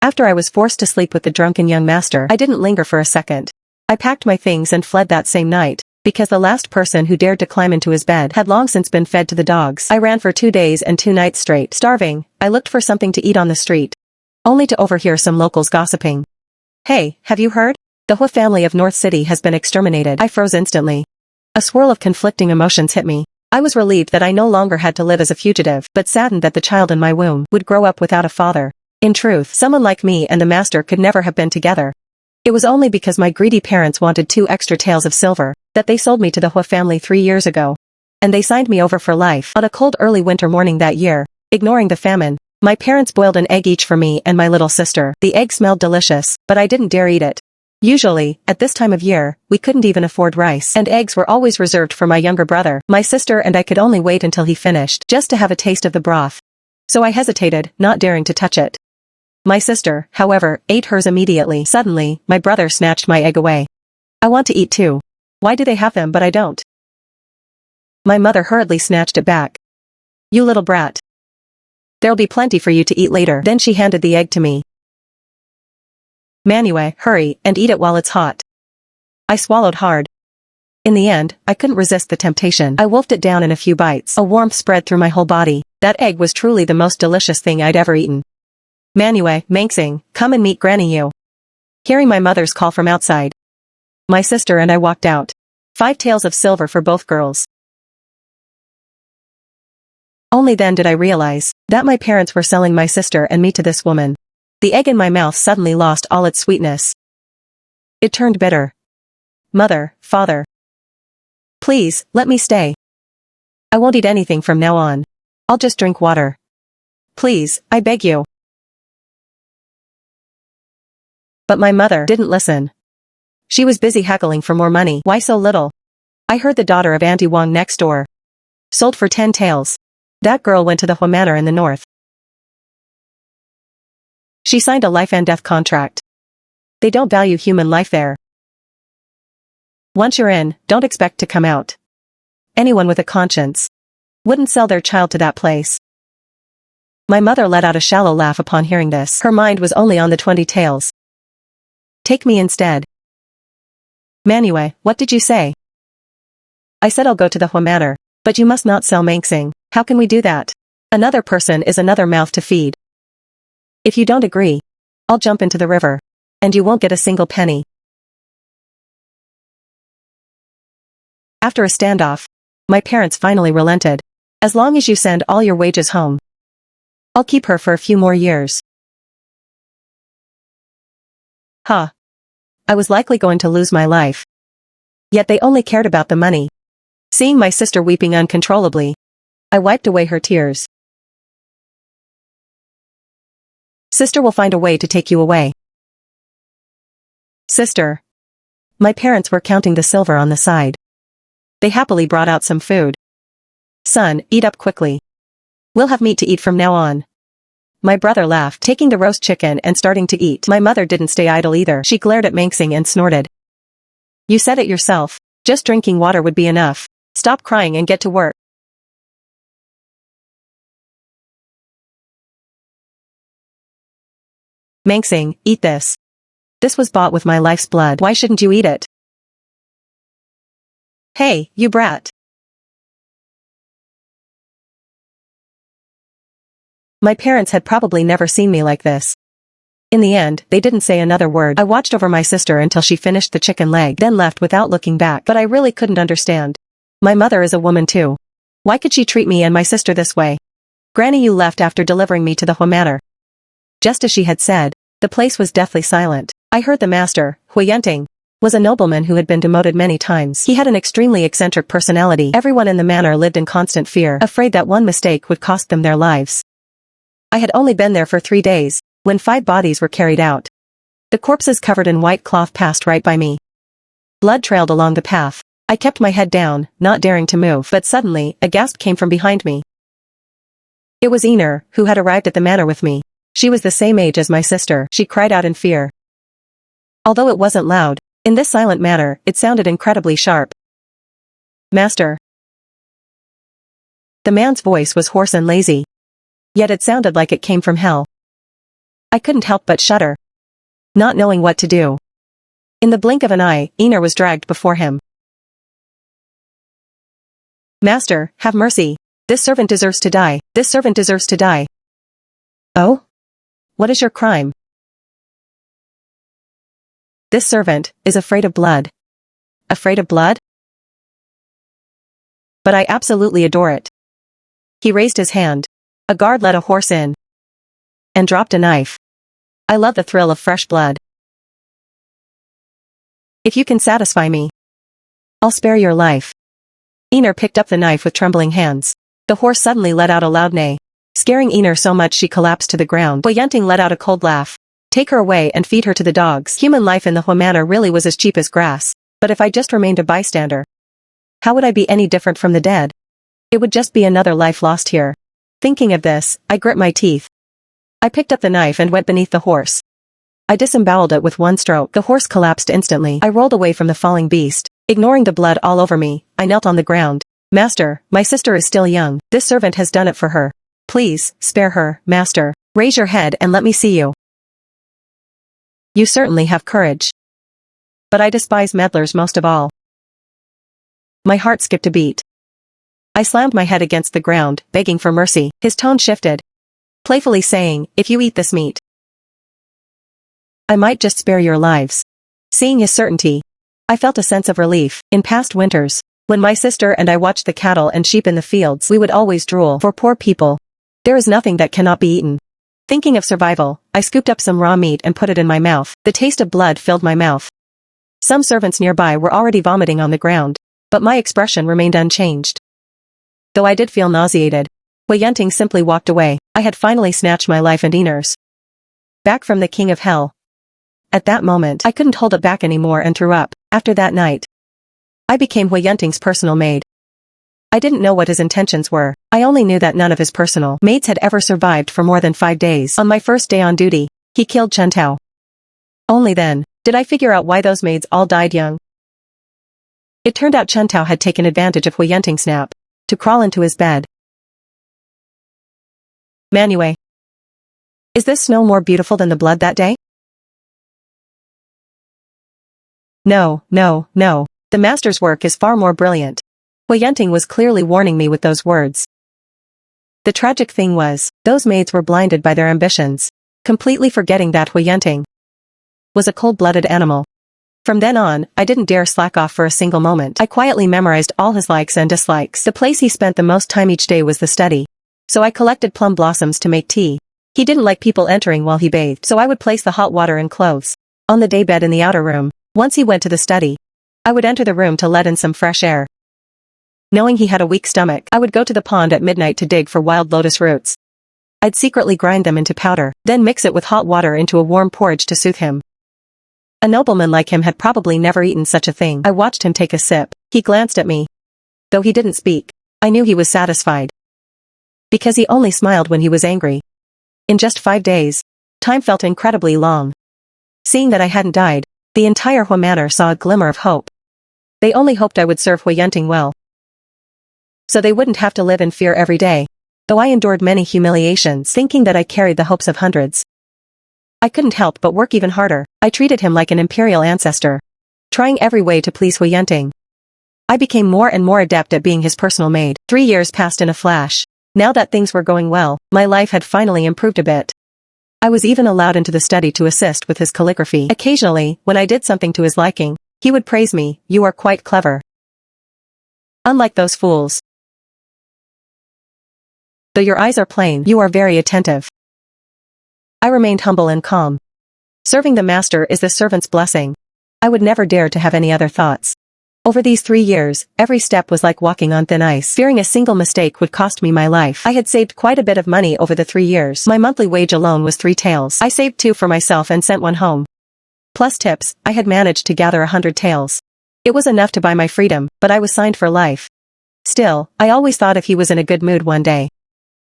After I was forced to sleep with the drunken young master, I didn't linger for a second. I packed my things and fled that same night, because the last person who dared to climb into his bed had long since been fed to the dogs. I ran for 2 days and 2 nights straight. Starving, I looked for something to eat on the street, only to overhear some locals gossiping. "Hey, have you heard? The Hu family of North City has been exterminated." I froze instantly. A swirl of conflicting emotions hit me. I was relieved that I no longer had to live as a fugitive, but saddened that the child in my womb would grow up without a father. In truth, someone like me and the master could never have been together. It was only because my greedy parents wanted 2 extra taels of silver that they sold me to the Hu family 3 years ago. And they signed me over for life. On a cold early winter morning that year, ignoring the famine, my parents boiled an egg each for me and my little sister. The egg smelled delicious, but I didn't dare eat it. Usually, at this time of year, we couldn't even afford rice, and eggs were always reserved for my younger brother. My sister and I could only wait until he finished, just to have a taste of the broth. So I hesitated, not daring to touch it. My sister, however, ate hers immediately. Suddenly, my brother snatched my egg away. "I want to eat too. Why do they have them but I don't?" My mother hurriedly snatched it back. "You little brat. There'll be plenty for you to eat later." Then she handed the egg to me. "Manuel, hurry, and eat it while it's hot." I swallowed hard. In the end, I couldn't resist the temptation. I wolfed it down in a few bites. A warmth spread through my whole body. That egg was truly the most delicious thing I'd ever eaten. "Manuel, Manxing, come and meet Granny you." Hearing my mother's call from outside, my sister and I walked out. 5 taels of silver for both girls. Only then did I realize that my parents were selling my sister and me to this woman. The egg in my mouth suddenly lost all its sweetness. It turned bitter. "Mother, father. Please, let me stay. I won't eat anything from now on. I'll just drink water. Please, I beg you." But my mother didn't listen. She was busy haggling for more money. "Why so little?" I heard the daughter of Auntie Wang next door. "Sold for 10 taels. That girl went to the Hu Manor in the north. She signed a life and death contract. They don't value human life there. Once you're in, don't expect to come out. Anyone with a conscience wouldn't sell their child to that place." My mother let out a shallow laugh upon hearing this. Her mind was only on the 20 taels. "Take me instead." "Manuel, what did you say?" "I said I'll go to the Hu Manor, but you must not sell Manxing." "How can we do that? Another person is another mouth to feed. If you don't agree, I'll jump into the river, and you won't get a single penny." After a standoff, my parents finally relented. "As long as you send all your wages home, I'll keep her for a few more years." Huh. I was likely going to lose my life. Yet they only cared about the money. Seeing my sister weeping uncontrollably, I wiped away her tears. "Sister will find a way to take you away." "Sister." My parents were counting the silver on the side. They happily brought out some food. "Son, eat up quickly. We'll have meat to eat from now on." My brother laughed, taking the roast chicken and starting to eat. My mother didn't stay idle either. She glared at Manxing and snorted. "You said it yourself. Just drinking water would be enough. Stop crying and get to work." "Manxing, eat this. This was bought with my life's blood. Why shouldn't you eat it?" "Hey, you brat." My parents had probably never seen me like this. In the end, they didn't say another word. I watched over my sister until she finished the chicken leg, then left without looking back. But I really couldn't understand. My mother is a woman too. Why could she treat me and my sister this way? Granny Yu left after delivering me to the Hu Manor. Just as she had said, the place was deathly silent. I heard the master, Hu Yenting, was a nobleman who had been demoted many times. He had an extremely eccentric personality. Everyone in the manor lived in constant fear, afraid that one mistake would cost them their lives. I had only been there for 3 days, when 5 bodies were carried out. The corpses covered in white cloth passed right by me. Blood trailed along the path. I kept my head down, not daring to move, but suddenly, a gasp came from behind me. It was Ener, who had arrived at the manor with me. She was the same age as my sister. She cried out in fear. Although it wasn't loud, in this silent manner, it sounded incredibly sharp. "Master." The man's voice was hoarse and lazy. Yet it sounded like it came from hell. I couldn't help but shudder, not knowing what to do. In the blink of an eye, Einar was dragged before him. "Master, have mercy. This servant deserves to die. This servant deserves to die." "Oh? What is your crime?" "This servant is afraid of blood." "Afraid of blood? But I absolutely adore it." He raised his hand. A guard led a horse in and dropped a knife. "I love the thrill of fresh blood. If you can satisfy me, I'll spare your life." Einar picked up the knife with trembling hands. The horse suddenly let out a loud neigh, scaring Einar so much she collapsed to the ground. Huyenting let out a cold laugh. "Take her away and feed her to the dogs." Human life in the Hua manor really was as cheap as grass, but if I just remained a bystander, how would I be any different from the dead? It would just be another life lost here. Thinking of this, I grit my teeth. I picked up the knife and went beneath the horse. I disemboweled it with one stroke. The horse collapsed instantly. I rolled away from the falling beast. Ignoring the blood all over me, I knelt on the ground. "Master, my sister is still young. This servant has done it for her. Please, spare her, master. Raise your head and let me see you." "You certainly have courage. But I despise meddlers most of all." My heart skipped a beat. I slammed my head against the ground, begging for mercy. His tone shifted, playfully saying, "If you eat this meat, I might just spare your lives." Seeing his certainty, I felt a sense of relief. In past winters, when my sister and I watched the cattle and sheep in the fields, we would always drool. For poor people, there is nothing that cannot be eaten. Thinking of survival, I scooped up some raw meat and put it in my mouth. The taste of blood filled my mouth. Some servants nearby were already vomiting on the ground, but my expression remained unchanged. Though I did feel nauseated, Huyenting simply walked away. I had finally snatched my life and Einar's back from the king of hell. At that moment, I couldn't hold it back anymore and threw up. After that night, I became Huyenting's personal maid. I didn't know what his intentions were. I only knew that none of his personal maids had ever survived for more than 5 days. On my first day on duty, he killed Chentao. Only then did I figure out why those maids all died young. It turned out Chentao had taken advantage of Huyenting's nap to crawl into his bed. Manue. Is this snow more beautiful than the blood that day? No, no, no. The master's work is far more brilliant. Huyenting was clearly warning me with those words. The tragic thing was, those maids were blinded by their ambitions, completely forgetting that Huyenting was a cold-blooded animal. From then on, I didn't dare slack off for a single moment. I quietly memorized all his likes and dislikes. The place he spent the most time each day was the study. So I collected plum blossoms to make tea. He didn't like people entering while he bathed, so I would place the hot water and clothes on the daybed in the outer room. Once he went to the study, I would enter the room to let in some fresh air. Knowing he had a weak stomach, I would go to the pond at midnight to dig for wild lotus roots. I'd secretly grind them into powder, then mix it with hot water into a warm porridge to soothe him. A nobleman like him had probably never eaten such a thing. I watched him take a sip. He glanced at me. Though he didn't speak, I knew he was satisfied. Because he only smiled when he was angry. In just 5 days, time felt incredibly long. Seeing that I hadn't died, the entire Hua manor saw a glimmer of hope. They only hoped I would serve Huyenting well, so they wouldn't have to live in fear every day. Though I endured many humiliations, thinking that I carried the hopes of hundreds, I couldn't help but work even harder. I treated him like an imperial ancestor, trying every way to please Huyenting. I became more and more adept at being his personal maid. 3 years passed in a flash. Now that things were going well, my life had finally improved a bit. I was even allowed into the study to assist with his calligraphy. Occasionally, when I did something to his liking, he would praise me. "You are quite clever. Unlike those fools. Though your eyes are plain, you are very attentive." I remained humble and calm. Serving the master is the servant's blessing. I would never dare to have any other thoughts. Over these 3 years, every step was like walking on thin ice. Fearing a single mistake would cost me my life. I had saved quite a bit of money over the 3 years. My monthly wage alone was 3 taels. I saved 2 for myself and sent 1 home. Plus tips, I had managed to gather 100 taels. It was enough to buy my freedom, but I was signed for life. Still, I always thought if he was in a good mood one day,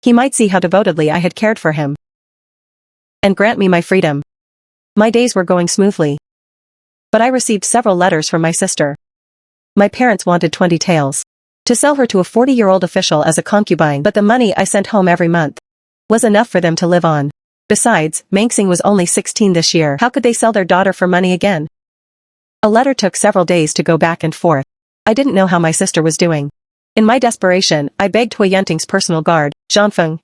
he might see how devotedly I had cared for him and grant me my freedom. My days were going smoothly, but I received several letters from my sister. My parents wanted 20 taels to sell her to a 40-year-old official as a concubine, but the money I sent home every month was enough for them to live on. Besides, Manxing was only 16 this year. How could they sell their daughter for money again? A letter took several days to go back and forth. I didn't know how my sister was doing. In my desperation, I begged Hui Yunting's personal guard, Jeanfeng.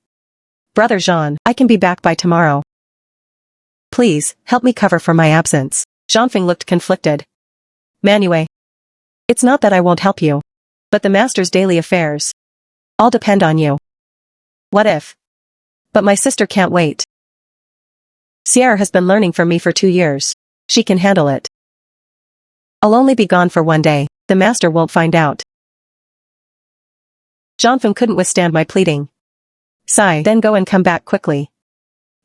Brother Jean, I can be back by tomorrow. Please, help me cover for my absence. Jeanfeng looked conflicted. Manue. It's not that I won't help you. But the master's daily affairs all depend on you. What if? But my sister can't wait. Sierra has been learning from me for 2 years. She can handle it. I'll only be gone for 1 day. The master won't find out. Jeanfeng couldn't withstand my pleading. Sigh, then go and come back quickly.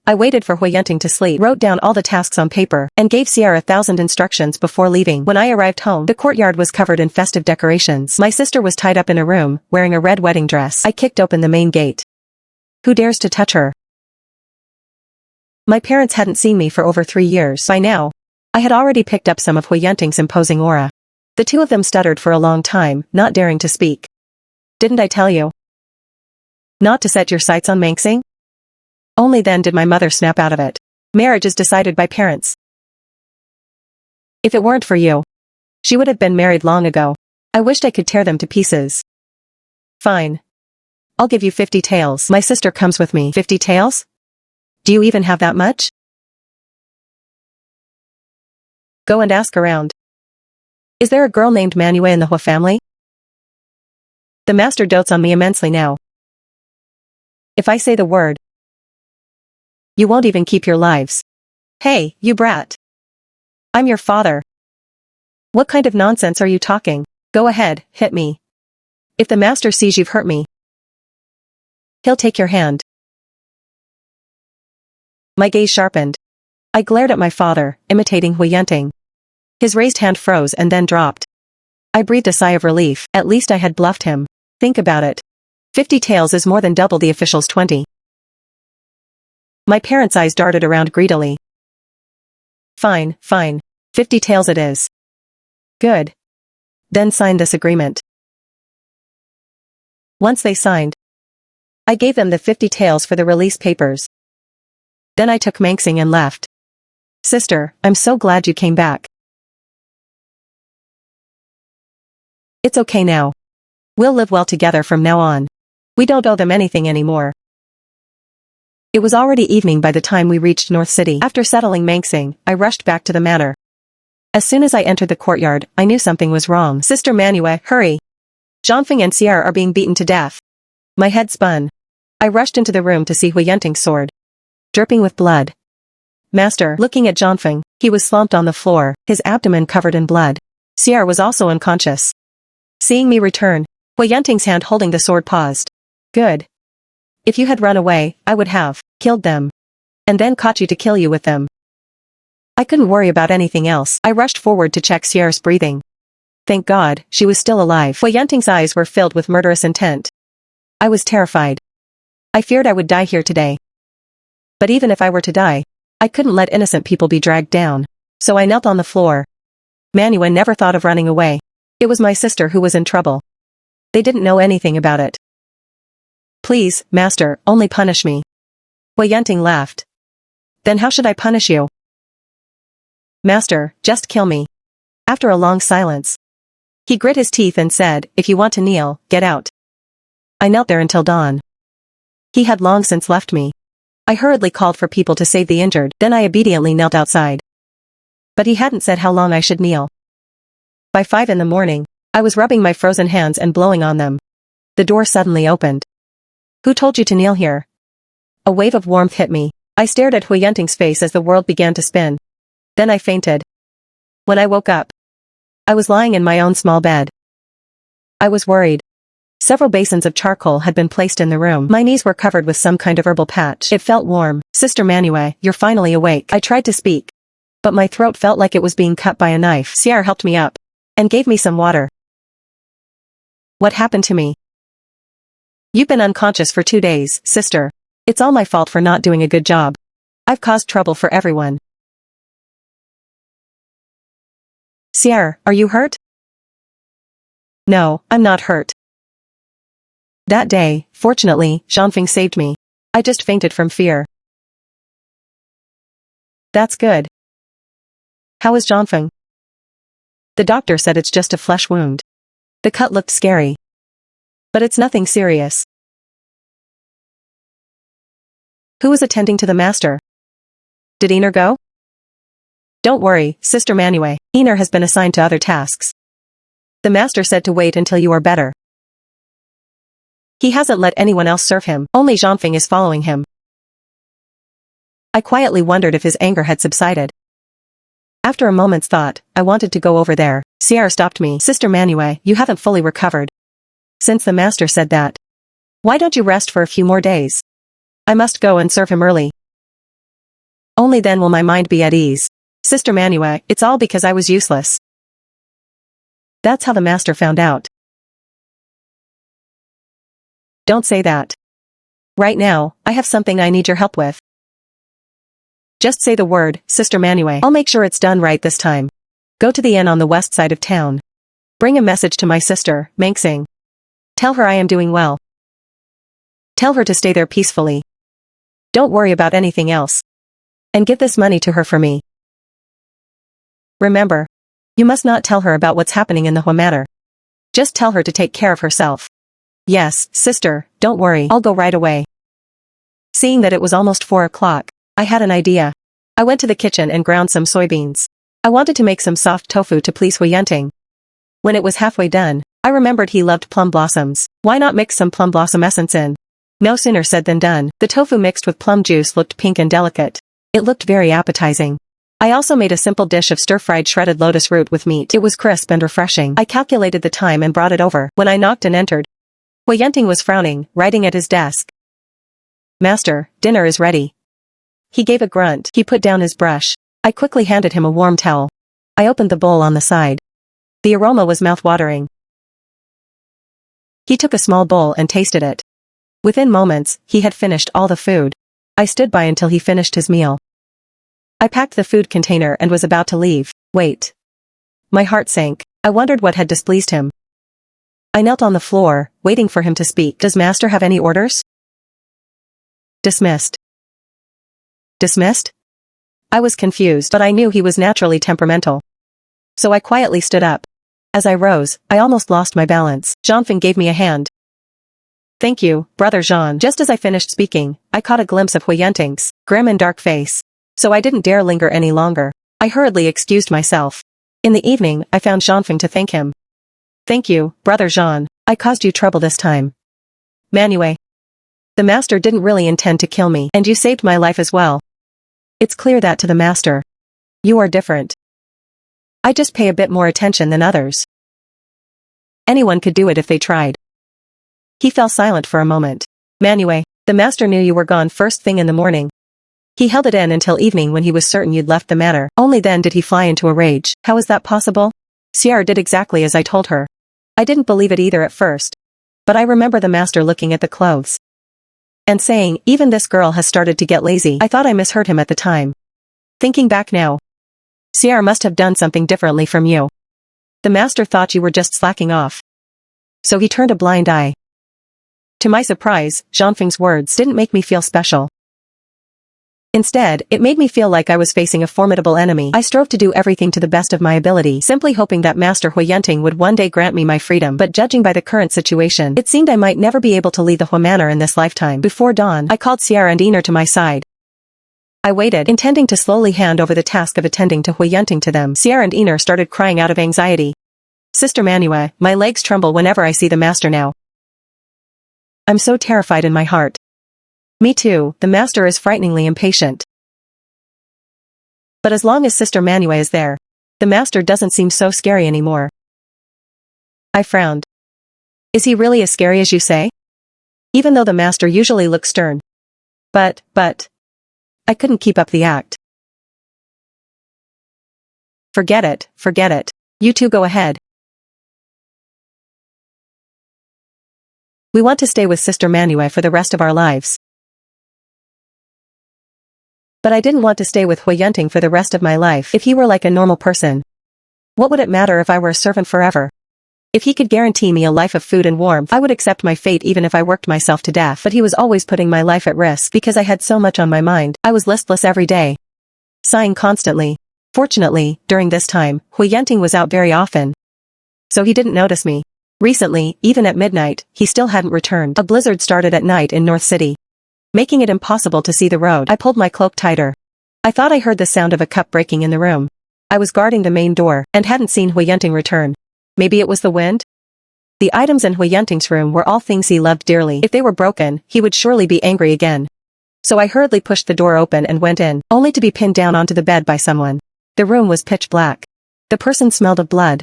I waited for Hui Yunting to sleep, wrote down all the tasks on paper, and gave Sierra 1,000 instructions before leaving. When I arrived home, the courtyard was covered in festive decorations. My sister was tied up in a room, wearing a red wedding dress. I kicked open the main gate. Who dares to touch her? My parents hadn't seen me for over 3 years. By now, I had already picked up some of Hui Yunting's imposing aura. The two of them stuttered for a long time, not daring to speak. Didn't I tell you not to set your sights on Manxing? Only then did my mother snap out of it. Marriage is decided by parents. If it weren't for you, she would have been married long ago. I wished I could tear them to pieces. Fine. I'll give you 50 taels. My sister comes with me. 50 taels? Do you even have that much? Go and ask around. Is there a girl named Manue in the Hua family? The master dotes on me immensely now. If I say the word, you won't even keep your lives. Hey, you brat. I'm your father. What kind of nonsense are you talking? Go ahead, hit me. If the master sees you've hurt me, he'll take your hand. My gaze sharpened. I glared at my father, imitating Hui Yunting. His raised hand froze and then dropped. I breathed a sigh of relief. At least I had bluffed him. Think about it. 50 taels is more than double the official's 20. My parents' eyes darted around greedily. Fine, fine. 50 taels it is. Good. Then sign this agreement. Once they signed, I gave them the 50 taels for the release papers. Then I took Manxing and left. Sister, I'm so glad you came back. It's okay now. We'll live well together from now on. We don't owe them anything anymore. It was already evening by the time we reached North City. After settling Manxing, I rushed back to the manor. As soon as I entered the courtyard, I knew something was wrong. Sister Manue, hurry. Jeanfeng and Sierra are being beaten to death. My head spun. I rushed into the room to see Hui Yunting's sword, dripping with blood. Master, looking at Jeanfeng, he was slumped on the floor, his abdomen covered in blood. Sierra was also unconscious. Seeing me return, Hui Yunting's hand holding the sword paused. Good. If you had run away, I would have killed them. And then caught you to kill you with them. I couldn't worry about anything else. I rushed forward to check Sierra's breathing. Thank God, she was still alive. Hui Yunting's eyes were filled with murderous intent. I was terrified. I feared I would die here today. But even if I were to die, I couldn't let innocent people be dragged down. So I knelt on the floor. Manue never thought of running away. It was my sister who was in trouble. They didn't know anything about it. Please, master, only punish me. Hui Yunting laughed. Then how should I punish you? Master, just kill me. After a long silence, he grit his teeth and said, if you want to kneel, get out. I knelt there until dawn. He had long since left me. I hurriedly called for people to save the injured, then I obediently knelt outside. But he hadn't said how long I should kneel. By 5 in the morning, I was rubbing my frozen hands and blowing on them. The door suddenly opened. Who told you to kneel here? A wave of warmth hit me. I stared at Hui Yunting's face as the world began to spin. Then I fainted. When I woke up, I was lying in my own small bed. I was worried. Several basins of charcoal had been placed in the room. My knees were covered with some kind of herbal patch. It felt warm. Sister Manue, you're finally awake. I tried to speak, but my throat felt like it was being cut by a knife. Sierra helped me up and gave me some water. What happened to me? You've been unconscious for 2 days, sister. It's all my fault for not doing a good job. I've caused trouble for everyone. Sierra, are you hurt? No, I'm not hurt. That day, fortunately, Jeanfeng saved me. I just fainted from fear. That's good. How is Zhangfeng? The doctor said it's just a flesh wound. The cut looked scary. But it's nothing serious. Who was attending to the master? Did Einer go? Don't worry, Sister Manue. Einer has been assigned to other tasks. The master said to wait until you are better. He hasn't let anyone else serve him, only Zhangfeng is following him. I quietly wondered if his anger had subsided. After a moment's thought, I wanted to go over there. Sierra stopped me. Sister Manue, you haven't fully recovered. Since the master said that. Why don't you rest for a few more days? I must go and serve him early. Only then will my mind be at ease. Sister Manue, it's all because I was useless. That's how the master found out. Don't say that. Right now, I have something I need your help with. Just say the word, Sister Manue. I'll make sure it's done right this time. Go to the inn on the west side of town. Bring a message to my sister, Mengxing. Tell her I am doing well. Tell her to stay there peacefully. Don't worry about anything else. And give this money to her for me. Remember, you must not tell her about what's happening in the Hua matter. Just tell her to take care of herself. Yes, sister, don't worry, I'll go right away. Seeing that it was almost 4 o'clock, I had an idea. I went to the kitchen and ground some soybeans. I wanted to make some soft tofu to please Hui Yunting. When it was halfway done, I remembered he loved plum blossoms. Why not mix some plum blossom essence in? No sooner said than done. The tofu mixed with plum juice looked pink and delicate. It looked very appetizing. I also made a simple dish of stir-fried shredded lotus root with meat. It was crisp and refreshing. I calculated the time and brought it over. When I knocked and entered, Hui Yunting was frowning, writing at his desk. Master, dinner is ready. He gave a grunt. He put down his brush. I quickly handed him a warm towel. I opened the bowl on the side. The aroma was mouth-watering. He took a small bowl and tasted it. Within moments, he had finished all the food. I stood by until he finished his meal. I packed the food container and was about to leave. Wait. My heart sank. I wondered what had displeased him. I knelt on the floor, waiting for him to speak. Does Master have any orders? Dismissed. Dismissed? I was confused, but I knew he was naturally temperamental. So I quietly stood up. As I rose, I almost lost my balance. Zhangfeng gave me a hand. Thank you, Brother Zhan. Just as I finished speaking, I caught a glimpse of Hui Yunting's grim and dark face. So I didn't dare linger any longer. I hurriedly excused myself. In the evening, I found Zhangfeng to thank him. Thank you, Brother Zhan. I caused you trouble this time. Manue. The master didn't really intend to kill me, and you saved my life as well. It's clear that to the master. You are different. I just pay a bit more attention than others. Anyone could do it if they tried. He fell silent for a moment. Manue, the master knew you were gone first thing in the morning. He held it in until evening when he was certain you'd left the manor. Only then did he fly into a rage. How is that possible? Sierra did exactly as I told her. I didn't believe it either at first. But I remember the master looking at the clothes and saying, even this girl has started to get lazy. I thought I misheard him at the time. Thinking back now, Sierra must have done something differently from you. The master thought you were just slacking off. So he turned a blind eye. To my surprise, Zhangfeng's words didn't make me feel special. Instead, it made me feel like I was facing a formidable enemy. I strove to do everything to the best of my ability, simply hoping that Master Hui Yunting would one day grant me my freedom. But judging by the current situation, it seemed I might never be able to leave the Hua Manor in this lifetime. Before dawn, I called Sierra and Einer to my side. I waited, intending to slowly hand over the task of attending to Hui Yunting to them. Sierra and Einer started crying out of anxiety. Sister Manue, my legs tremble whenever I see the master now. I'm so terrified in my heart. Me too, the master is frighteningly impatient. But as long as Sister Manue is there, the master doesn't seem so scary anymore. I frowned. Is he really as scary as you say? Even though the master usually looks stern. But, I couldn't keep up the act. Forget it. You two go ahead. We want to stay with Sister Manue for the rest of our lives. But I didn't want to stay with Hui Yunting for the rest of my life. If he were like a normal person, what would it matter if I were a servant forever? If he could guarantee me a life of food and warmth, I would accept my fate even if I worked myself to death. But he was always putting my life at risk because I had so much on my mind. I was listless every day. sighing constantly. Fortunately, during this time, Hui Yenting was out very often, so he didn't notice me. Recently, even at midnight, he still hadn't returned. A blizzard started at night in North City, making it impossible to see the road. I pulled my cloak tighter. I thought I heard the sound of a cup breaking in the room. I was guarding the main door and hadn't seen Hui Yenting return. Maybe it was the wind? The items in Hui Yenting's room were all things he loved dearly. If they were broken, he would surely be angry again. So I hurriedly pushed the door open and went in, only to be pinned down onto the bed by someone. The room was pitch black. The person smelled of blood.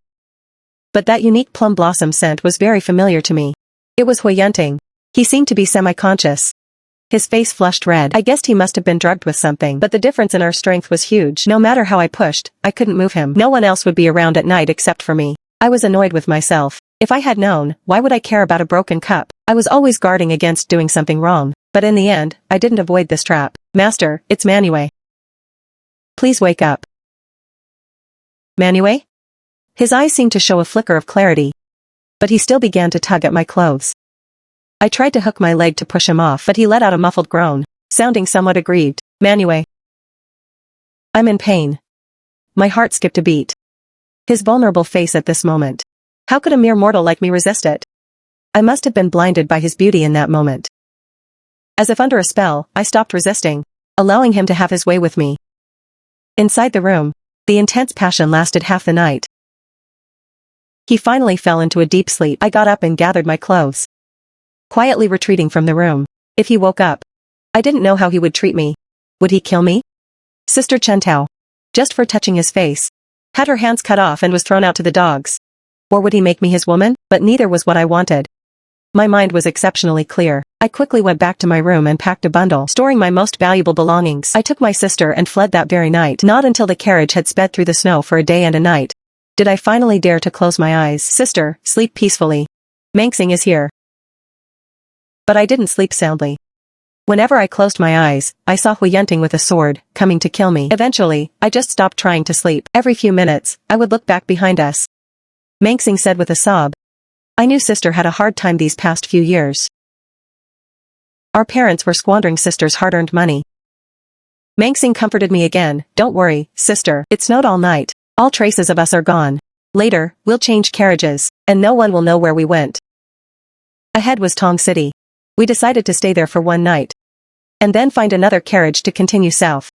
But that unique plum blossom scent was very familiar to me. It was Hui Yenting. He seemed to be semi-conscious. His face flushed red. I guessed he must have been drugged with something, but the difference in our strength was huge. No matter how I pushed, I couldn't move him. No one else would be around at night except for me. I was annoyed with myself. If I had known, why would I care about a broken cup? I was always guarding against doing something wrong. But in the end, I didn't avoid this trap. Master, it's Manue. Please wake up. Manue? His eyes seemed to show a flicker of clarity. But he still began to tug at my clothes. I tried to hook my leg to push him off, but he let out a muffled groan, sounding somewhat aggrieved. Manue. I'm in pain. My heart skipped a beat. His vulnerable face at this moment. How could a mere mortal like me resist it? I must have been blinded by his beauty in that moment. As if under a spell, I stopped resisting, allowing him to have his way with me. Inside the room, the intense passion lasted half the night. He finally fell into a deep sleep. I got up and gathered my clothes, quietly retreating from the room. If he woke up, I didn't know how he would treat me. Would he kill me? Sister Chentao, just for touching his face, had her hands cut off and was thrown out to the dogs. Or would he make me his woman? But neither was what I wanted. My mind was exceptionally clear. I quickly went back to my room and packed a bundle, storing my most valuable belongings. I took my sister and fled that very night. Not until the carriage had sped through the snow for a day and a night did I finally dare to close my eyes. Sister, sleep peacefully. Mangsing is here. But I didn't sleep soundly. Whenever I closed my eyes, I saw Hui Yenting with a sword, coming to kill me. Eventually, I just stopped trying to sleep. Every few minutes, I would look back behind us. Mangsing said with a sob. I knew sister had a hard time these past few years. Our parents were squandering sister's hard-earned money. Mangsing comforted me again. Don't worry, sister. It snowed all night. All traces of us are gone. Later, we'll change carriages, and no one will know where we went. Ahead was Tong City. We decided to stay there for one night, and then find another carriage to continue south.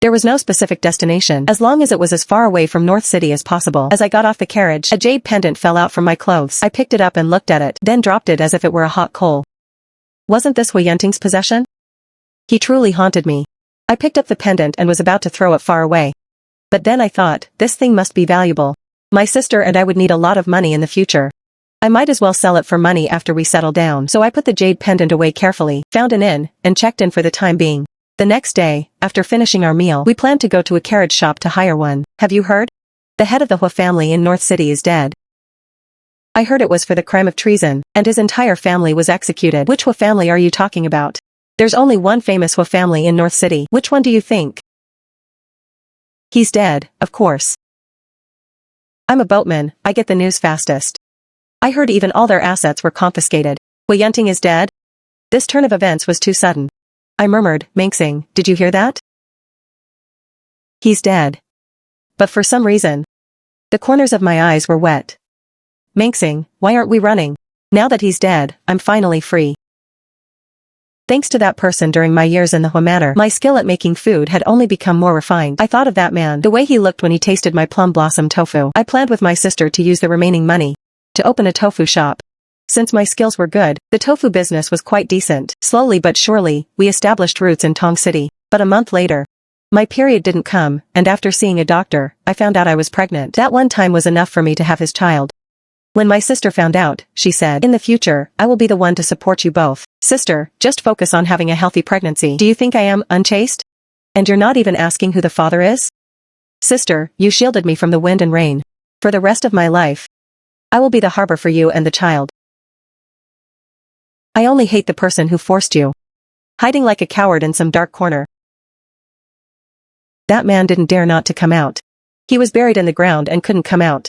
There was no specific destination, as long as it was as far away from North City as possible. As I got off the carriage, a jade pendant fell out from my clothes. I picked it up and looked at it, then dropped it as if it were a hot coal. Wasn't this Hui Yenting's possession? He truly haunted me. I picked up the pendant and was about to throw it far away. But then I thought, this thing must be valuable. My sister and I would need a lot of money in the future. I might as well sell it for money after we settle down. So I put the jade pendant away carefully, found an inn, and checked in for the time being. The next day, after finishing our meal, we planned to go to a carriage shop to hire one. Have you heard? The head of the Hua family in North City is dead. I heard it was for the crime of treason, and his entire family was executed. Which Hua family are you talking about? There's only one famous Hua family in North City. Which one do you think? He's dead, of course. I'm a boatman, I get the news fastest. I heard even all their assets were confiscated. Hui Yenting is dead? This turn of events was too sudden. I murmured, Mangsing, did you hear that? He's dead. But for some reason, the corners of my eyes were wet. Mangsing, why aren't we running? Now that he's dead, I'm finally free. Thanks to that person during my years in the Hua Manor, my skill at making food had only become more refined. I thought of that man, the way he looked when he tasted my plum blossom tofu. I planned with my sister to use the remaining money to open a tofu shop. Since my skills were good, the tofu business was quite decent. Slowly but surely, we established roots in Tong City. But a month later, my period didn't come, and after seeing a doctor, I found out I was pregnant. That one time was enough for me to have his child. When my sister found out, she said, in the future, I will be the one to support you both. Sister, just focus on having a healthy pregnancy. Do you think I am unchaste? And you're not even asking who the father is? Sister, you shielded me from the wind and rain. For the rest of my life, I will be the harbor for you and the child. I only hate the person who forced you. Hiding like a coward in some dark corner. That man didn't dare not to come out. He was buried in the ground and couldn't come out.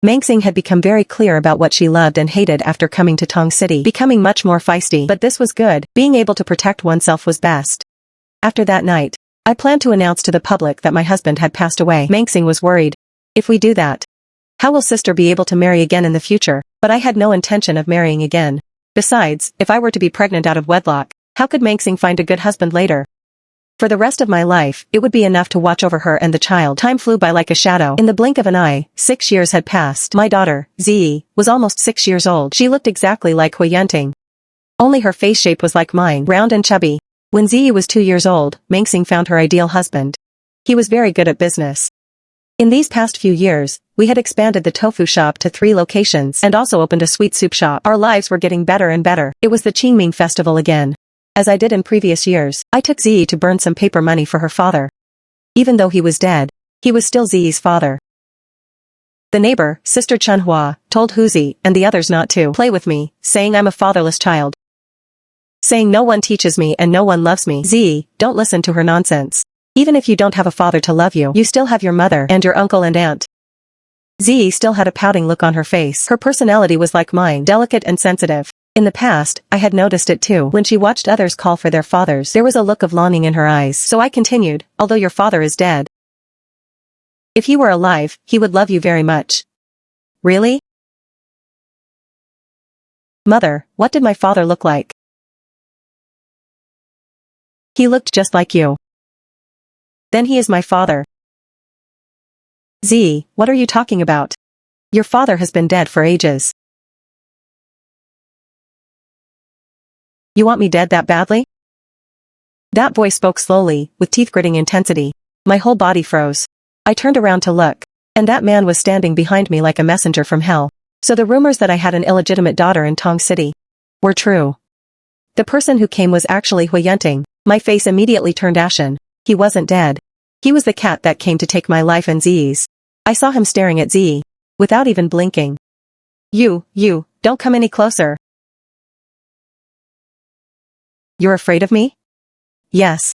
Mangsing had become very clear about what she loved and hated after coming to Tong City, becoming much more feisty. But this was good. Being able to protect oneself was best. After that night, I planned to announce to the public that my husband had passed away. Mangsing was worried. If we do that, how will sister be able to marry again in the future? But I had no intention of marrying again. Besides, if I were to be pregnant out of wedlock, how could Mangsing find a good husband later? For the rest of my life, it would be enough to watch over her and the child. Time flew by like a shadow. In the blink of an eye, 6 years had passed. My daughter, Ziyi, was almost 6 years old. She looked exactly like Hui Yanting. Only her face shape was like mine, round and chubby. When Ziyi was 2 years old, Mangsing found her ideal husband. He was very good at business. In these past few years, we had expanded the tofu shop to 3 locations and also opened a sweet soup shop. Our lives were getting better and better. It was the Qingming festival again. As I did in previous years, I took Ziyi to burn some paper money for her father. Even though he was dead, he was still Ziyi's father. The neighbor, Sister Chunhua, told Huzi and the others not to play with me, saying I'm a fatherless child. Saying no one teaches me and no one loves me. Ziyi, don't listen to her nonsense. Even if you don't have a father to love you, you still have your mother and your uncle and aunt. Ziyi still had a pouting look on her face. Her personality was like mine, delicate and sensitive. In the past, I had noticed it too. When she watched others call for their fathers, there was a look of longing in her eyes. So I continued, although your father is dead. If he were alive, he would love you very much. Really? Mother, what did my father look like? He looked just like you. Then he is my father. Z, what are you talking about? Your father has been dead for ages. You want me dead that badly? That boy spoke slowly, with teeth-gritting intensity. My whole body froze. I turned around to look, and that man was standing behind me like a messenger from hell. So the rumors that I had an illegitimate daughter in Tong City were true. The person who came was actually Hui Yanting. My face immediately turned ashen. He wasn't dead. He was the cat that came to take my life and Ziyi's. I saw him staring at Ziyi, without even blinking. You, don't come any closer. You're afraid of me? Yes.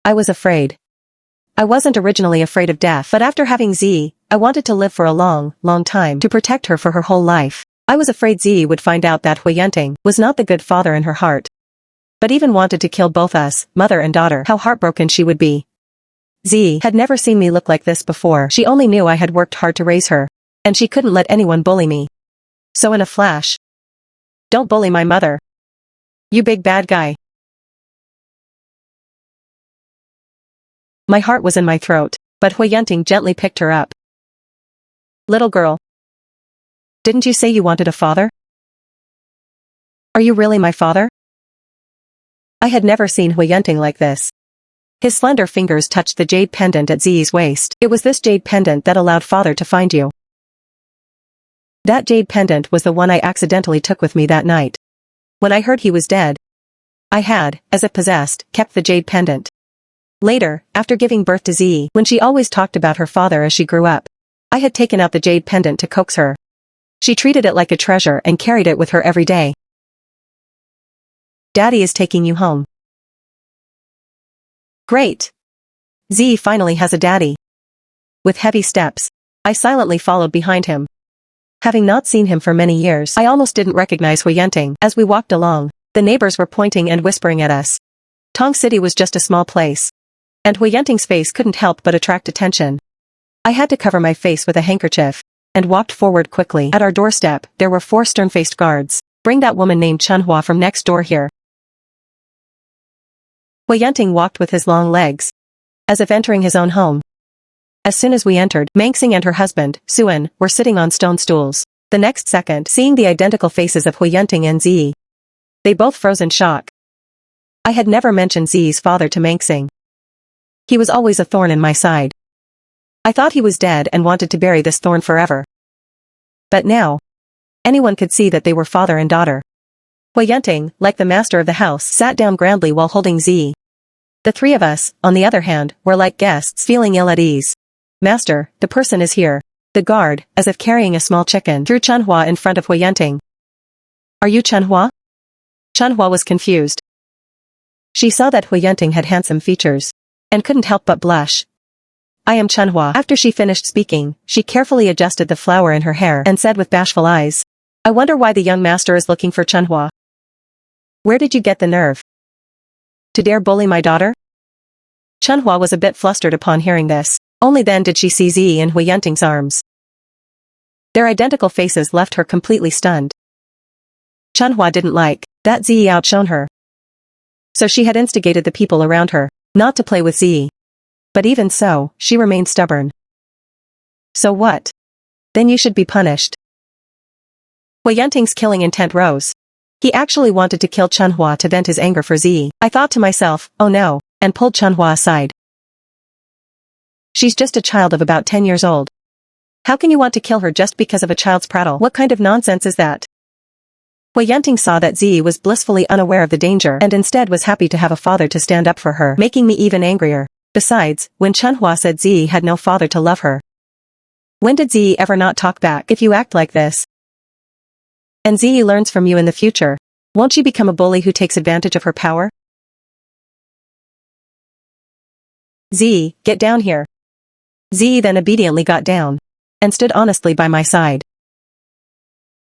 I was afraid. I wasn't originally afraid of death, but after having Ziyi, I wanted to live for a long, long time to protect her for her whole life. I was afraid Ziyi would find out that Hui Yanting was not the good father in her heart, but even wanted to kill both us, mother and daughter. How heartbroken she would be. Ziyi had never seen me look like this before. She only knew I had worked hard to raise her, and she couldn't let anyone bully me. So in a flash, don't bully my mother. You big bad guy. My heart was in my throat, but Hui Yanting gently picked her up. Little girl. Didn't you say you wanted a father? Are you really my father? I had never seen Hui Yanting like this. His slender fingers touched the jade pendant at Ziyi's waist. It was this jade pendant that allowed father to find you. That jade pendant was the one I accidentally took with me that night. When I heard he was dead, I had, as if possessed, kept the jade pendant. Later, after giving birth to Ziyi, when she always talked about her father as she grew up, I had taken out the jade pendant to coax her. She treated it like a treasure and carried it with her every day. Daddy is taking you home. Great. Ziyi finally has a daddy. With heavy steps, I silently followed behind him. Having not seen him for many years, I almost didn't recognize Hui Yanting. As we walked along, the neighbors were pointing and whispering at us. Tong City was just a small place, and Hui Yanting's face couldn't help but attract attention. I had to cover my face with a handkerchief, and walked forward quickly. At our doorstep, there were 4 stern-faced guards. Bring that woman named Chunhua from next door here. Hui Yanting walked with his long legs, as if entering his own home. As soon as we entered, Mangsing and her husband, Suan, were sitting on stone stools. The next second, seeing the identical faces of Hui Yanting and Ziyi, they both froze in shock. I had never mentioned Ziyi's father to Mangsing. He was always a thorn in my side. I thought he was dead and wanted to bury this thorn forever. But now, anyone could see that they were father and daughter. Hui Yanting, like the master of the house, sat down grandly while holding Ziyi. The 3 of us, on the other hand, were like guests, feeling ill at ease. Master, the person is here. The guard, as if carrying a small chicken, threw Chunhua in front of Hui Yanting. Are you Chunhua? Chunhua was confused. She saw that Hui Yanting had handsome features, and couldn't help but blush. I am Chunhua. After she finished speaking, she carefully adjusted the flower in her hair and said with bashful eyes, I wonder why the young master is looking for Chunhua. Where did you get the nerve to dare bully my daughter? Chunhua was a bit flustered upon hearing this. Only then did she see Zi in Hui Yunting's arms. Their identical faces left her completely stunned. Chunhua didn't like that Zi outshone her. So she had instigated the people around her not to play with Zi. But even so, she remained stubborn. So what? Then you should be punished. Hui Yunting's killing intent rose. He actually wanted to kill Chunhua to vent his anger for Zi. I thought to myself, oh no, and pulled Chunhua aside. She's just a child of about 10 years old. How can you want to kill her just because of a child's prattle? What kind of nonsense is that? Hui Yunting saw that Zi was blissfully unaware of the danger and instead was happy to have a father to stand up for her, making me even angrier. Besides, when Chunhua said Zi had no father to love her. When did Zi ever not talk back? If you act like this, and Zi learns from you in the future, won't she become a bully who takes advantage of her power? Zi, get down here. Zi then obediently got down and stood honestly by my side.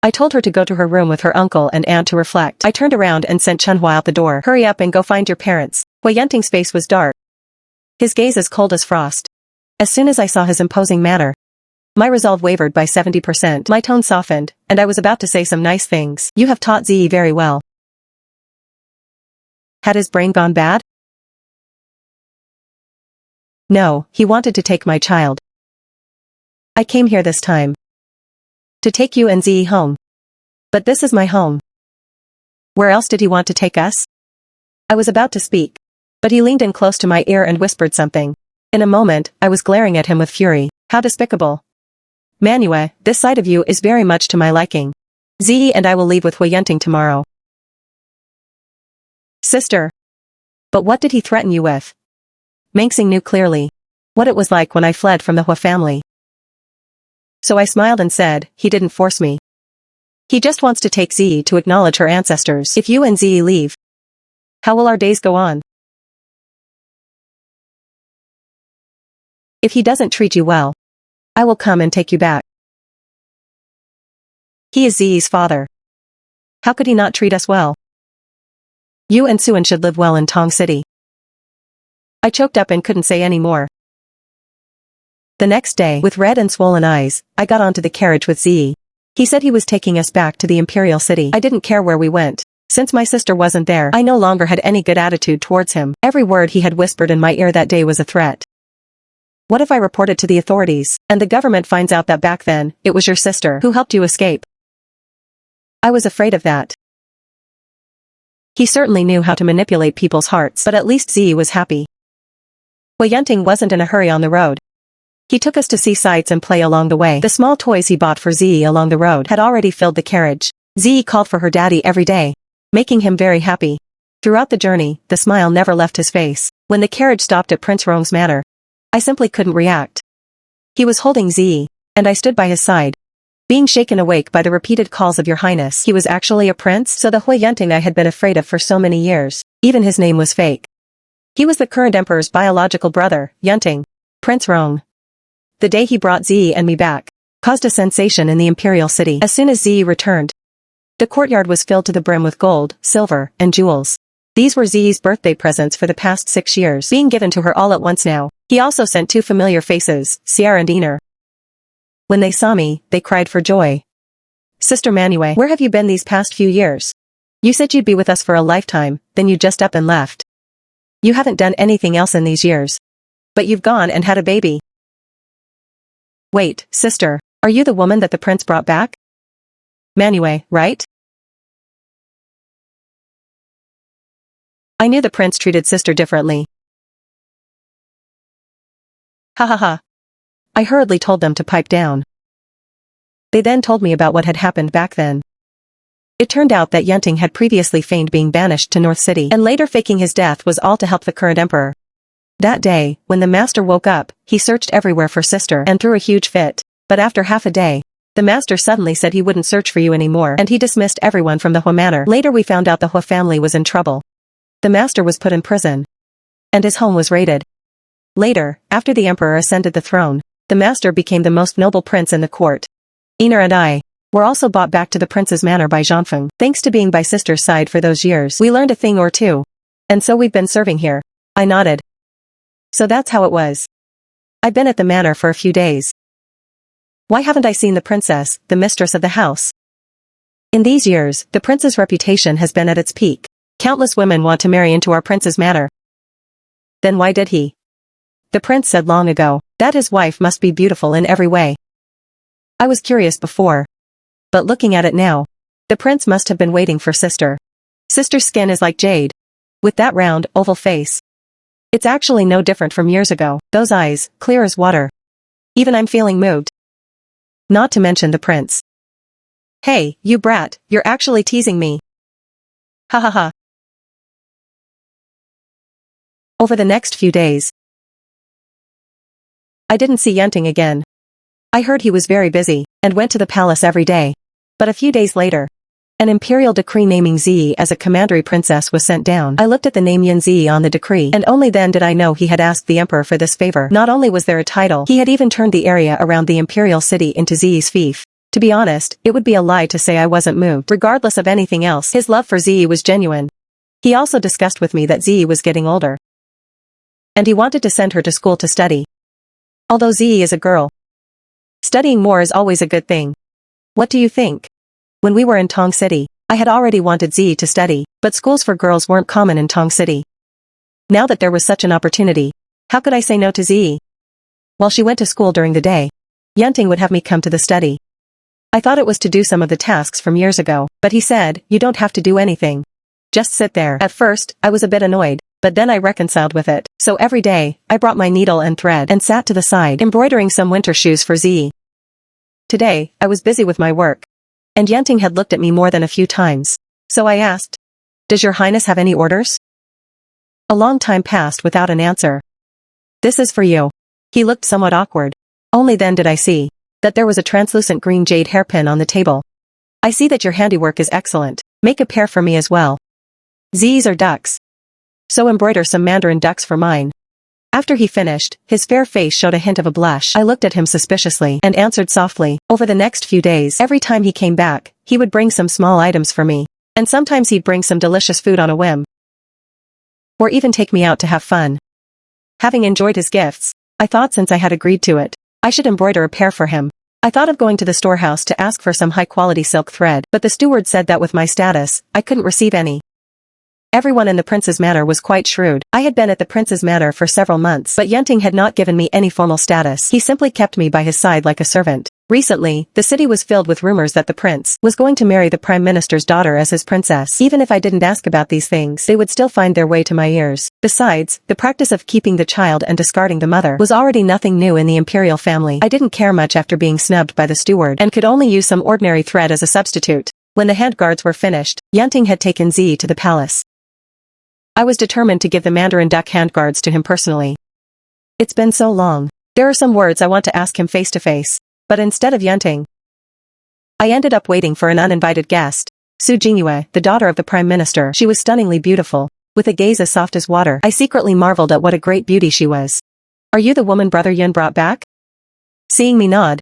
I told her to go to her room with her uncle and aunt to reflect. I turned around and sent Chunhua out the door. Hurry up and go find your parents. Hui Yunting's face was dark. His gaze as cold as frost. As soon as I saw his imposing manner, my resolve wavered by 70%. My tone softened, and I was about to say some nice things. You have taught Zi very well. Had his brain gone bad? No, he wanted to take my child. I came here this time to take you and Zi home. But this is my home. Where else did he want to take us? I was about to speak, but he leaned in close to my ear and whispered something. In a moment, I was glaring at him with fury. How despicable. Manue, this side of you is very much to my liking. Zi and I will leave with Hui Yunting tomorrow. Sister. But what did he threaten you with? Mengxing knew clearly what it was like when I fled from the Hua family. So I smiled and said, he didn't force me. He just wants to take Zi to acknowledge her ancestors. If you and Zi leave, how will our days go on? If he doesn't treat you well, I will come and take you back. He is Zi's father. How could he not treat us well? You and Suan should live well in Tong City. I choked up and couldn't say any more. The next day, with red and swollen eyes, I got onto the carriage with Zi. He said he was taking us back to the Imperial City. I didn't care where we went. Since my sister wasn't there, I no longer had any good attitude towards him. Every word he had whispered in my ear that day was a threat. What if I reported to the authorities, and the government finds out that back then, it was your sister who helped you escape? I was afraid of that. He certainly knew how to manipulate people's hearts, but at least Zi was happy. Hui Yunting wasn't in a hurry on the road. He took us to see sights and play along the way. The small toys he bought for Zi along the road had already filled the carriage. Zi called for her daddy every day, making him very happy. Throughout the journey, the smile never left his face. When the carriage stopped at Prince Rong's manor, I simply couldn't react. He was holding Zi, and I stood by his side, being shaken awake by the repeated calls of Your Highness. He was actually a prince, so the Hui Yunting I had been afraid of for so many years. Even his name was fake. He was the current emperor's biological brother, Yunting, Prince Rong. The day he brought Zi and me back caused a sensation in the Imperial City. As soon as Zi returned, the courtyard was filled to the brim with gold, silver, and jewels. These were Zi's birthday presents for the past 6 years, being given to her all at once now. He also sent 2 familiar faces, Sierra and Ener. When they saw me, they cried for joy. Sister Manue, where have you been these past few years? You said you'd be with us for a lifetime, then you just up and left. You haven't done anything else in these years. But you've gone and had a baby. Wait, sister, are you the woman that the prince brought back? Manue, right? I knew the prince treated sister differently. Ha ha ha. I hurriedly told them to pipe down. They then told me about what had happened back then. It turned out that Yunting had previously feigned being banished to North City and later faking his death was all to help the current emperor. That day, when the master woke up, he searched everywhere for sister and threw a huge fit. But after half a day, the master suddenly said he wouldn't search for you anymore and he dismissed everyone from the Hua manor. Later we found out the Hua family was in trouble. The master was put in prison. And his home was raided. Later, after the emperor ascended the throne, the master became the most noble prince in the court. Ener and I were also brought back to the prince's manor by Zhanfeng. Thanks to being by sister's side for those years, we learned a thing or two. And so we've been serving here. I nodded. So that's how it was. I've been at the manor for a few days. Why haven't I seen the princess, the mistress of the house? In these years, the prince's reputation has been at its peak. Countless women want to marry into our prince's manor. Then why did he? The prince said long ago that his wife must be beautiful in every way. I was curious before. But looking at it now, the prince must have been waiting for sister. Sister's skin is like jade. With that round, oval face. It's actually no different from years ago. Those eyes, clear as water. Even I'm feeling moved. Not to mention the prince. Hey, you brat, you're actually teasing me. Ha ha ha. Over the next few days, I didn't see Yunting again. I heard he was very busy, and went to the palace every day. But a few days later, an imperial decree naming Zi as a commandery princess was sent down. I looked at the name Yun Zi on the decree, and only then did I know he had asked the emperor for this favor. Not only was there a title, he had even turned the area around the imperial city into Zi's fief. To be honest, it would be a lie to say I wasn't moved. Regardless of anything else, his love for Zi was genuine. He also discussed with me that Zi was getting older, and he wanted to send her to school to study. Although Zi is a girl, studying more is always a good thing. What do you think? When we were in Tong City, I had already wanted Zi to study, but schools for girls weren't common in Tong City. Now that there was such an opportunity, how could I say no to Zi? While she went to school during the day, Yunting would have me come to the study. I thought it was to do some of the tasks from years ago, but he said, you don't have to do anything. Just sit there. At first, I was a bit annoyed, but then I reconciled with it. So every day, I brought my needle and thread and sat to the side, embroidering some winter shoes for Zi. Today, I was busy with my work, and Yunting had looked at me more than a few times. So I asked, does your highness have any orders? A long time passed without an answer. This is for you. He looked somewhat awkward. Only then did I see that there was a translucent green jade hairpin on the table. I see that your handiwork is excellent. Make a pair for me as well. Z's are ducks. So embroider some mandarin ducks for mine. After he finished, his fair face showed a hint of a blush. I looked at him suspiciously and answered softly. Over the next few days, every time he came back, he would bring some small items for me. And sometimes he'd bring some delicious food on a whim. Or even take me out to have fun. Having enjoyed his gifts, I thought since I had agreed to it, I should embroider a pair for him. I thought of going to the storehouse to ask for some high-quality silk thread, but the steward said that with my status, I couldn't receive any. Everyone in the prince's manor was quite shrewd. I had been at the prince's manor for several months, but Yunting had not given me any formal status. He simply kept me by his side like a servant. Recently, the city was filled with rumors that the prince was going to marry the prime minister's daughter as his princess. Even if I didn't ask about these things, they would still find their way to my ears. Besides, the practice of keeping the child and discarding the mother was already nothing new in the imperial family. I didn't care much after being snubbed by the steward and could only use some ordinary thread as a substitute. When the handguards were finished, Yunting had taken Zi to the palace. I was determined to give the mandarin duck handguards to him personally. It's been so long. There are some words I want to ask him face to face. But instead of Yunting, I ended up waiting for an uninvited guest. Su Jingyue, the daughter of the prime minister. She was stunningly beautiful, with a gaze as soft as water. I secretly marveled at what a great beauty she was. Are you the woman Brother Yun brought back? Seeing me nod,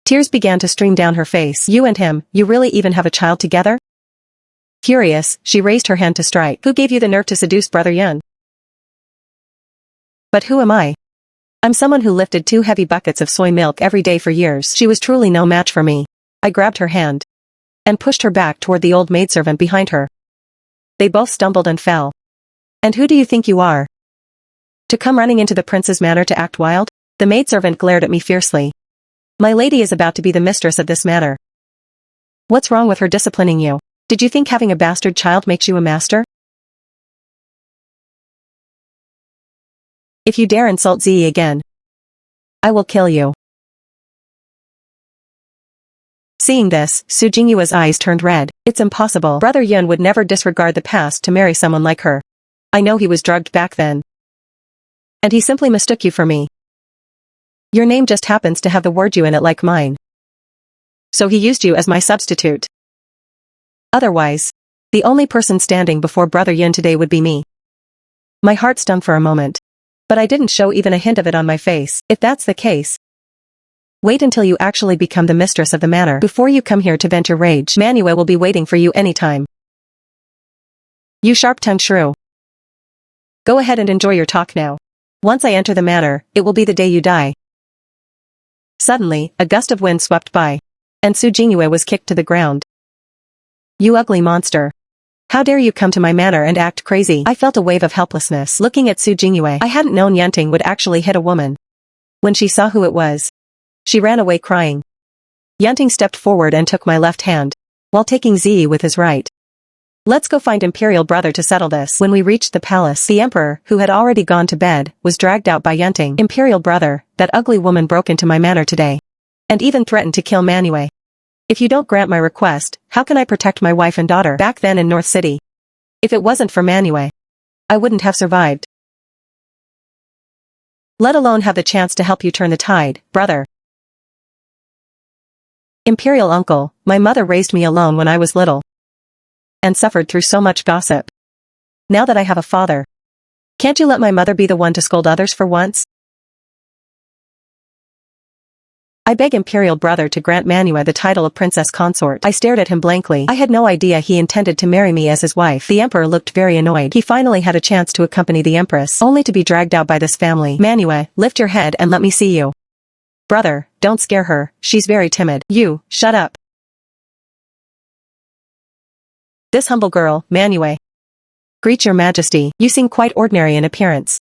tears began to stream down her face. You and him, you really even have a child together? Furious, she raised her hand to strike. Who gave you the nerve to seduce Brother Yun? But who am I? I'm someone who lifted 2 heavy buckets of soy milk every day for years. She was truly no match for me. I grabbed her hand and pushed her back toward the old maidservant behind her. They both stumbled and fell. And who do you think you are? To come running into the prince's manor to act wild? The maidservant glared at me fiercely. My lady is about to be the mistress of this manor. What's wrong with her disciplining you? Did you think having a bastard child makes you a master? If you dare insult Zi again, I will kill you. Seeing this, Su Jingyue's eyes turned red. It's impossible. Brother Yun would never disregard the past to marry someone like her. I know he was drugged back then. And he simply mistook you for me. Your name just happens to have the word you in it like mine. So he used you as my substitute. Otherwise, the only person standing before Brother Yun today would be me. My heart stung for a moment. But I didn't show even a hint of it on my face. If that's the case, wait until you actually become the mistress of the manor. Before you come here to vent your rage, Manue will be waiting for you anytime. You sharp-tongued shrew. Go ahead and enjoy your talk now. Once I enter the manor, it will be the day you die. Suddenly, a gust of wind swept by. And Su Jingyue was kicked to the ground. You ugly monster. How dare you come to my manor and act crazy? I felt a wave of helplessness looking at Su Jingyue. I hadn't known Yanting would actually hit a woman. When she saw who it was, she ran away crying. Yanting stepped forward and took my left hand, while taking Ziyi with his right. Let's go find Imperial Brother to settle this. When we reached the palace, the Emperor, who had already gone to bed, was dragged out by Yanting. Imperial Brother, that ugly woman broke into my manor today. And even threatened to kill Manue. If you don't grant my request, how can I protect my wife and daughter back then in North City? If it wasn't for Manue, I wouldn't have survived. Let alone have the chance to help you turn the tide, brother. Imperial uncle, my mother raised me alone when I was little. And suffered through so much gossip. Now that I have a father, can't you let my mother be the one to scold others for once? I beg Imperial Brother to grant Manue the title of Princess Consort. I stared at him blankly. I had no idea he intended to marry me as his wife. The Emperor looked very annoyed. He finally had a chance to accompany the Empress, only to be dragged out by this family. Manue, lift your head and let me see you. Brother, don't scare her, she's very timid. You, shut up. This humble girl, Manue. Greet your majesty, you seem quite ordinary in appearance.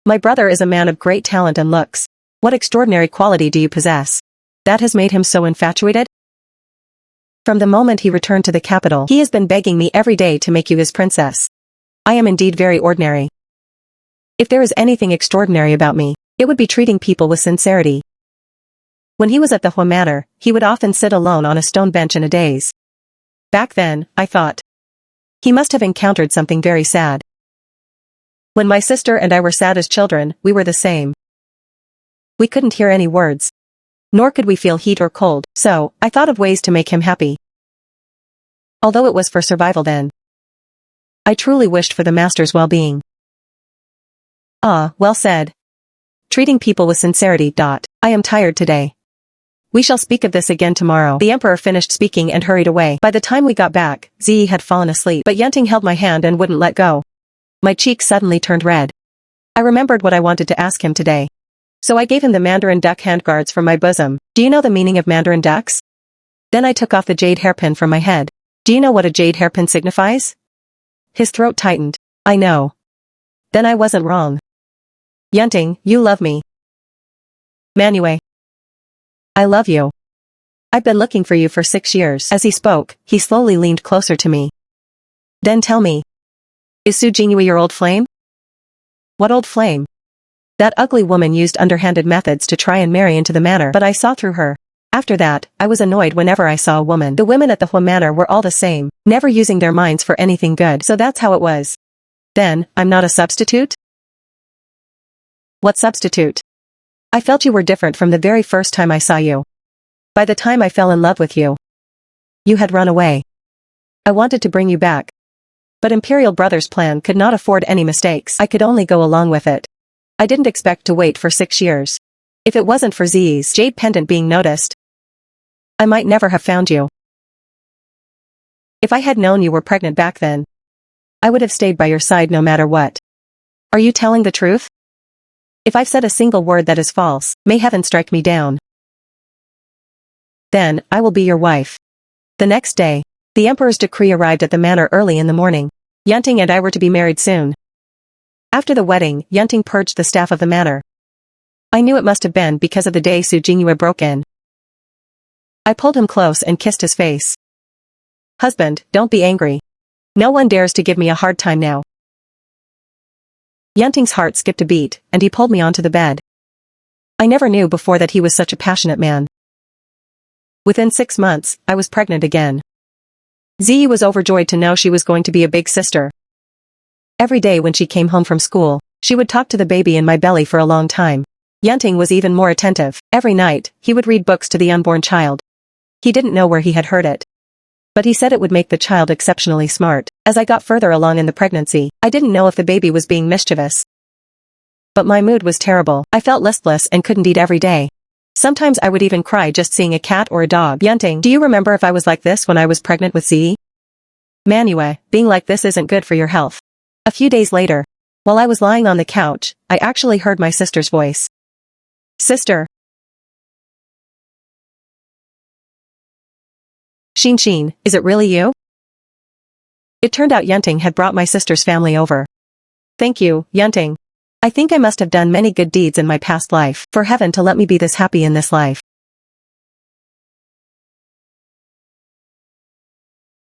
My brother is a man of great talent and looks. What extraordinary quality do you possess? That has made him so infatuated? From the moment he returned to the capital, he has been begging me every day to make you his princess. I am indeed very ordinary. If there is anything extraordinary about me, it would be treating people with sincerity. When he was at the Hua Manor, he would often sit alone on a stone bench in a daze. Back then, I thought, he must have encountered something very sad. When my sister and I were sad as children, we were the same. We couldn't hear any words. Nor could we feel heat or cold, so I thought of ways to make him happy. Although it was for survival then. I truly wished for the master's well-being. Ah, well said. Treating people with sincerity. I am tired today. We shall speak of this again tomorrow. The Emperor finished speaking and hurried away. By the time we got back, Ziyi had fallen asleep, but Yanting held my hand and wouldn't let go. My cheeks suddenly turned red. I remembered what I wanted to ask him today. So I gave him the Mandarin duck handguards from my bosom. Do you know the meaning of Mandarin ducks? Then I took off the jade hairpin from my head. Do you know what a jade hairpin signifies? His throat tightened. I know. Then I wasn't wrong. Yanting, you love me. Manue. I love you. I've been looking for you for 6 years. As he spoke, he slowly leaned closer to me. Then tell me. Is Su Jingyue your old flame? What old flame? That ugly woman used underhanded methods to try and marry into the manor, but I saw through her. After that, I was annoyed whenever I saw a woman. The women at the Hua Manor were all the same, never using their minds for anything good. So that's how it was. Then, I'm not a substitute? What substitute? I felt you were different from the very first time I saw you. By the time I fell in love with you, you had run away. I wanted to bring you back. But Imperial Brother's plan could not afford any mistakes. I could only go along with it. I didn't expect to wait for 6 years. If it wasn't for Ziyi's jade pendant being noticed, I might never have found you. If I had known you were pregnant back then, I would have stayed by your side no matter what. Are you telling the truth? If I've said a single word that is false, may heaven strike me down. Then, I will be your wife. The next day, the Emperor's decree arrived at the manor early in the morning. Yanting and I were to be married soon. After the wedding, Yanting purged the staff of the manor. I knew it must have been because of the day Su Jingyue broke in. I pulled him close and kissed his face. Husband, don't be angry. No one dares to give me a hard time now. Yanting's heart skipped a beat, and he pulled me onto the bed. I never knew before that he was such a passionate man. Within 6 months, I was pregnant again. Ziyi was overjoyed to know she was going to be a big sister. Every day when she came home from school, she would talk to the baby in my belly for a long time. Yanting was even more attentive. Every night, he would read books to the unborn child. He didn't know where he had heard it. But he said it would make the child exceptionally smart. As I got further along in the pregnancy, I didn't know if the baby was being mischievous. But my mood was terrible. I felt listless and couldn't eat every day. Sometimes I would even cry just seeing a cat or a dog. Yanting, do you remember if I was like this when I was pregnant with Ziyi? Manue, being like this isn't good for your health. A few days later, While I was lying on the couch, I actually heard my sister's voice. Sister. Sheen, is it really you? It turned out Yunting had brought my sister's family over. Thank you, Yunting. I think I must have done many good deeds in my past life for heaven to let me be this happy in this life.